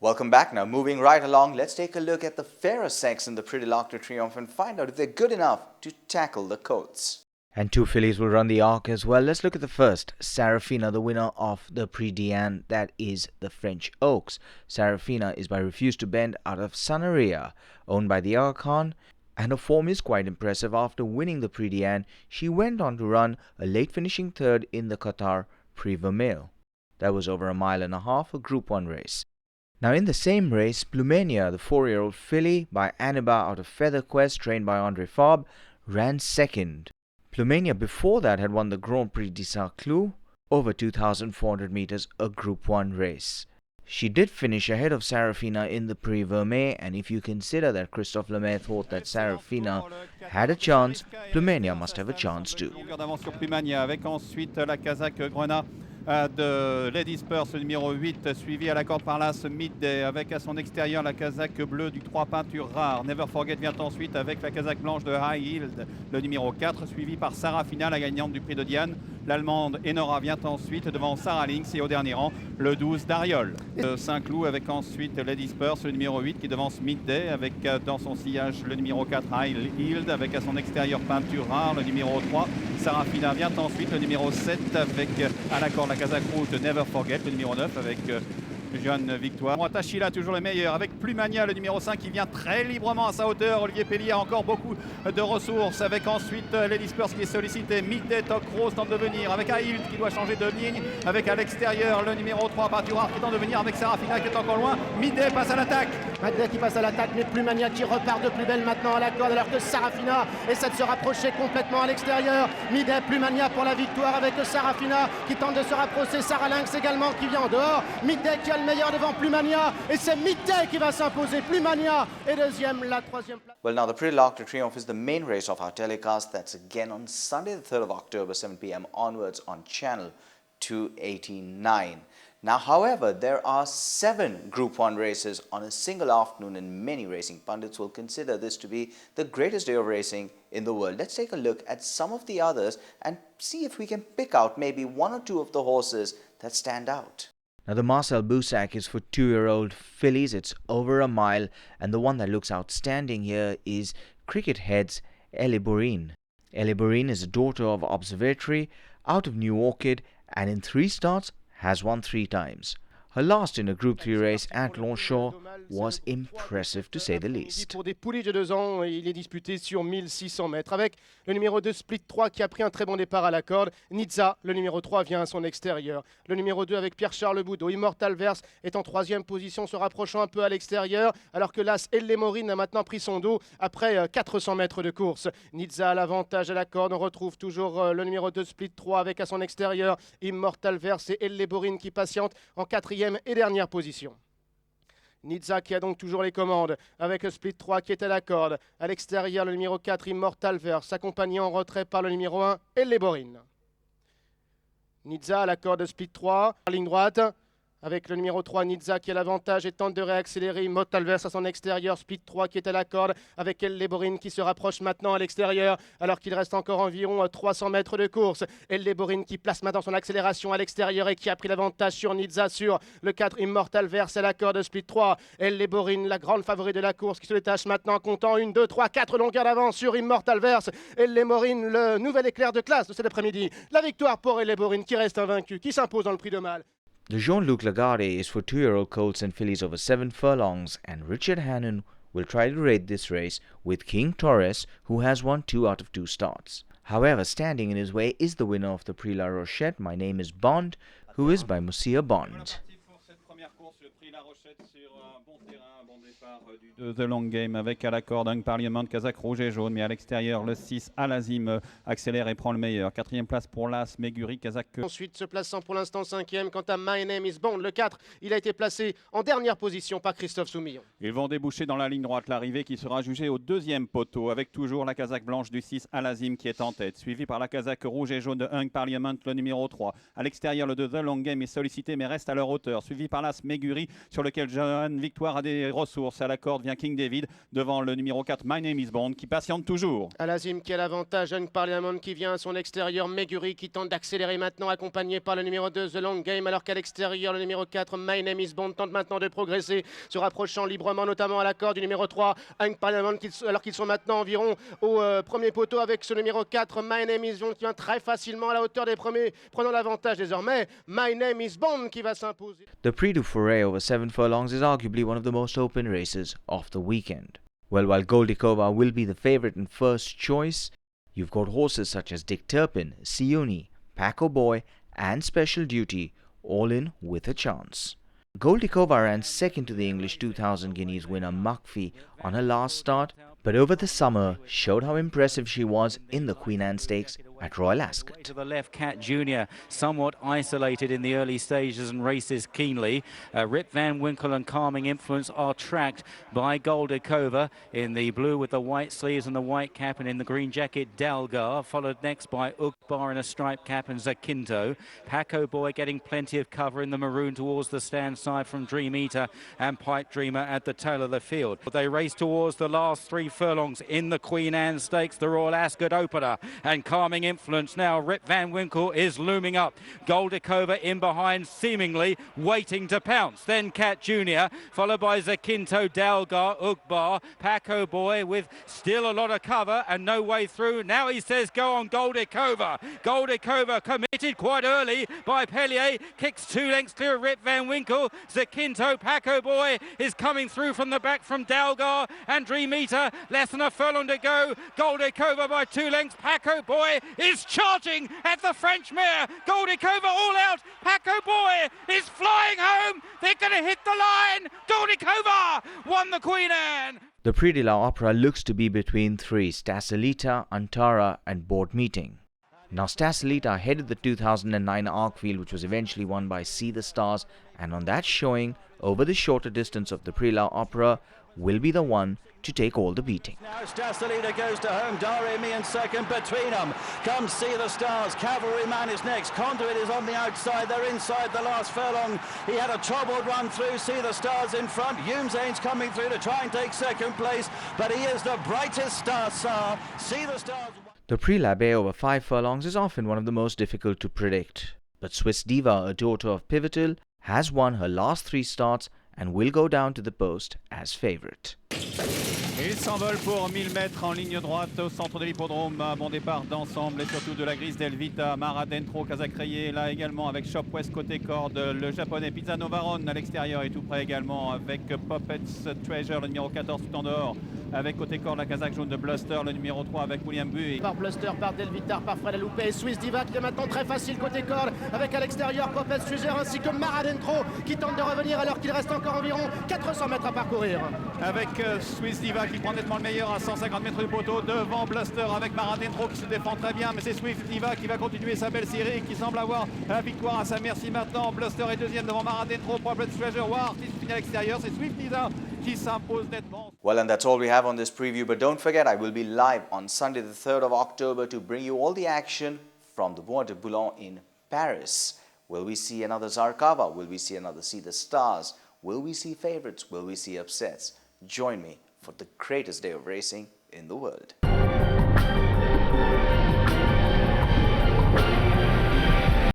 Welcome back. Now, moving right along, let's take a look at the fairer sex in the Pretty L'Arc de Triomphe and find out if they're good enough to tackle the coats. And two fillies will run the Arc as well. Let's look at the first, Serafina, the winner of the Prix Diane, that is the French Oaks. Serafina is by Refuse to Bend out of Sanaria, owned by the Archon, and her form is quite impressive. After winning the Prix Diane, she went on to run a late finishing third in the Qatar Prix Vermeil. That was over 1.5 miles, a Group 1 race. Now in the same race, Plumenia, the 4-year-old filly by Aniba out of Feather Quest, trained by Andre Fabre, ran second. Plumenia before that had won the Grand Prix de Saint-Cloud over 2,400 meters, a Group 1 race. She did finish ahead of Serafina in the Prix Vermeil, and if you consider that Christophe Lemay thought that Serafina had a chance, Plumenia must have a chance too. De Lady Spurs, le numéro 8, suivi à la corde par l'As Midday, avec à son extérieur la casaque bleue du 3 Peinture Rare. Never Forget vient ensuite avec la casaque blanche de High Yield, le numéro 4, suivi par Sarafina, la gagnante du prix de Diane. L'Allemande Enora vient ensuite devant Sarah Lynx et au dernier rang, le 12 Dariol. Saint-Cloud avec ensuite Lady Spurs, le numéro 8 qui devance Midday, avec dans son sillage le numéro 4 High Yield, avec à son extérieur Peinture Rare, le numéro 3. Sarafina vient ensuite, le numéro 7 avec à la corde la casaque rouge de Never Forget, le numéro 9 avec Jeanne Victoire. Tachila toujours le meilleur avec Plumania, le numéro 5 qui vient très librement à sa hauteur. Olivier Pellier a encore beaucoup de ressources avec ensuite Lady Spurs qui est sollicité. Midday, Toc Rose tente de venir avec Ahild qui doit changer de ligne, avec à l'extérieur le numéro 3 Peinture qui tente de venir avec Serafina qui est encore loin. Midday passe à l'attaque. Midday qui passe à l'attaque, mais Plumania qui repart de plus belle maintenant à la corde, alors que Serafina essaie de se rapprocher complètement à l'extérieur. Midday, Plumania pour la victoire avec Serafina qui tente de se rapprocher. Sarah Lynx également qui vient en dehors. Midday qui a le meilleur devant Plumania, et c'est Midday qui va s'imposer. Plumania est deuxième, la troisième place. Well, now the Pretty L'Arc de Triomphe is the main race of our telecast. That's again on Sunday the 3rd of October, 7 p.m. onwards on channel 289. Now, however, there are 7 Group 1 races on a single afternoon, and many racing pundits will consider this to be the greatest day of racing in the world. Let's take a look at some of the others and see if we can pick out maybe 1 or 2 of the horses that stand out. Now the Marcel Boussac is for 2-year-old fillies. It's over 1 mile, and the one that looks outstanding here is Cricket Head's Ellie Bourine. Ellie Bourine is a daughter of Observatory out of New Orchid, and in 3 starts has won 3 times. Her last in a Group 3 race at Longchamp was impressive to say the least. Pour des poulies de 2 ans, il est disputé sur 1600 mètres avec le numéro 2 Split 3 qui a pris un très bon départ à la corde. Nizza, le numéro 3, vient à son extérieur. Le numéro 2 avec Pierre-Charles Boudot. Immortal Verse est en 3e position, se rapprochant un peu à l'extérieur, alors que l'As Ellemorine a maintenant pris son dos après 400 mètres de course. Nizza a l'avantage à la corde. On retrouve toujours le numéro 2 Split 3 avec à son extérieur Immortal Verse et Ellemorine qui patiente en 4e et dernière position. Nizza qui a donc toujours les commandes avec le Split 3 qui est à la corde. À l'extérieur, le numéro 4, Immortal Verse, accompagné en retrait par le numéro 1, Elleborine. Nizza à la corde de Split 3, ligne droite. Avec le numéro 3, Nizza qui a l'avantage et tente de réaccélérer. Immortal Verse à son extérieur. Split 3 qui est à la corde avec Elleborine qui se rapproche maintenant à l'extérieur alors qu'il reste encore environ 300 mètres de course. Elleborine qui place maintenant son accélération à l'extérieur et qui a pris l'avantage sur Nizza sur le 4 Immortal Verse à la corde Split 3. Elleborine, la grande favorite de la course qui se détache maintenant comptant 1, 2, 3, 4 longueurs d'avance sur Immortal Verse. Elleborine, le nouvel éclair de classe de cet après-midi. La victoire pour Elleborine qui reste invaincu, qui s'impose dans le prix de Mal. The Jean-Luc Lagarde is for 2-year-old colts and fillies over 7 furlongs, and Richard Hannon will try to rate this race with King Torres, who has won 2 out of 2 starts. However, standing in his way is the winner of the Prix La Rochette, My Name is Bond, who is by Monsieur Bond. De The Long Game avec à la corde un Parliament, casaque rouge et jaune, mais à l'extérieur le 6 Alazim accélère et prend le meilleur. 4e place pour l'As Meguri, casaque. Ensuite se plaçant pour l'instant 5e. Quant à My Name is Bond, le 4, il a été placé en dernière position par Christophe Soumillon. Ils vont déboucher dans la ligne droite l'arrivée qui sera jugée au 2e poteau avec toujours la casaque blanche du 6 Alazim qui est en tête, suivi par la casaque rouge et jaune de Hung Parliament, le numéro 3. À l'extérieur, le 2 The Long Game est sollicité mais reste à leur hauteur, suivi par l'As Meguri. Mégury, sur lequel Johan Victoire a des ressources. À la corde vient King David devant le numéro 4 My Name is Bond qui patiente toujours. Alazim qui a l'avantage, Young Parliament qui vient à son extérieur, Meguri qui tente d'accélérer maintenant, accompagné par le numéro 2 The Long Game, alors qu'à l'extérieur le numéro 4 My Name is Bond tente maintenant de progresser, se rapprochant librement notamment à la corde du numéro 3 Young Parliament, alors qu'ils sont maintenant environ au premier poteau avec ce numéro 4 My Name is Bond qui vient très facilement à la hauteur des premiers, prenant l'avantage désormais. My Name is Bond qui va s'imposer. The Prix du Forêt over 7 furlongs is arguably one of the most open races of the weekend. Well, while Goldikova will be the favorite and first choice, you've got horses such as Dick Turpin, Siuni, Paco Boy and Special Duty all in with a chance. Goldikova ran second to the English 2000 guineas winner Mukfi on her last start, but over the summer showed how impressive she was in the Queen Anne Stakes at Royal Ascot. To the left, Cat Jr. somewhat isolated in the early stages and races keenly. Rip Van Winkle and Calming Influence are tracked by Goldikova in the blue with the white sleeves and the white cap, and in the green jacket Dalgar, followed next by Ukbar in a striped cap and Zakinto. Paco Boy getting plenty of cover in the maroon towards the stand side from Dream Eater and Pipe Dreamer at the tail of the field. They race towards the last 3 furlongs in the Queen Anne Stakes, the Royal Ascot opener, and Calming Influence now. Rip Van Winkle is looming up. Goldikova in behind, seemingly waiting to pounce. Then Cat Jr., followed by Zakinto, Dalgar, Ukbar, Paco Boy with still a lot of cover and no way through. Now he says go on Goldikova. Goldikova committed quite early by Pellier, kicks 2 lengths clear of Rip Van Winkle. Zakinto, Paco Boy is coming through from the back from Dalgar and Dream Eater. Less than a furlong to go. Goldikova by 2 lengths. Paco Boy is charging at the French mare. Goldikova all out. Paco Boy is flying home. They're going to hit the line. Goldikova won the Queen Anne. The Prix de la Opera looks to be between 3, Stasilita, Antara and Board Meeting. Now Stasilita headed the 2009 Arkfield, which was eventually won by See the Stars, and on that showing over the shorter distance of the Prix de la Opera will be the one to take all the beating. Now Stasilita goes to home, Daremy in second, between them comes See the Stars, Cavalryman is next, Conduit is on the outside, they're inside the last furlong. He had a troubled run through, See the Stars in front, Humezane's coming through to try and take second place, but he is the brightest star, See the Stars. The Prix Labbé over 5 furlongs is often one of the most difficult to predict, but Swiss Diva, a daughter of Pivotal, has won her last 3 starts and will go down to the post as favourite. Et il s'envole pour 1000 mètres en ligne droite au centre de l'hippodrome. Bon départ d'ensemble et surtout de la grise d'Elvita. Mara Dentro, Casacrié là également avec Shop West côté corde. Le japonais Pizzano Varon à l'extérieur est tout près également avec Puppets Treasure, le numéro 14 tout en dehors. Avec côté corde la casaque jaune de Bluster, le numéro 3 avec William Bu. Par Bluster, par Delvitar, par Fred Aloupé, Swiss Diva qui est maintenant très facile côté corde avec à l'extérieur Puppets Treasure ainsi que Mara Dentro qui tente de revenir alors qu'il reste encore environ 400 mètres à parcourir. Avec Swiss Diva qui prend nettement le meilleur à 150 mètres du poteau devant Bluster avec Mara Dentro qui se défend très bien, mais c'est Swiss Diva qui va continuer sa belle série et qui semble avoir la victoire à sa merci maintenant. Bluster est deuxième devant Mara Dentro, Puppets Treasure, War, titre final extérieur, c'est Swiss Diva qui s'impose nettement. Well, and that's all we have on this preview, but don't forget I will be live on Sunday the 3rd of October to bring you all the action from the Bois de Boulogne in Paris. Will we see another Zarkava? Will we see another See the Stars? Will we see favourites? Will we see upsets? Join me for the greatest day of racing in the world.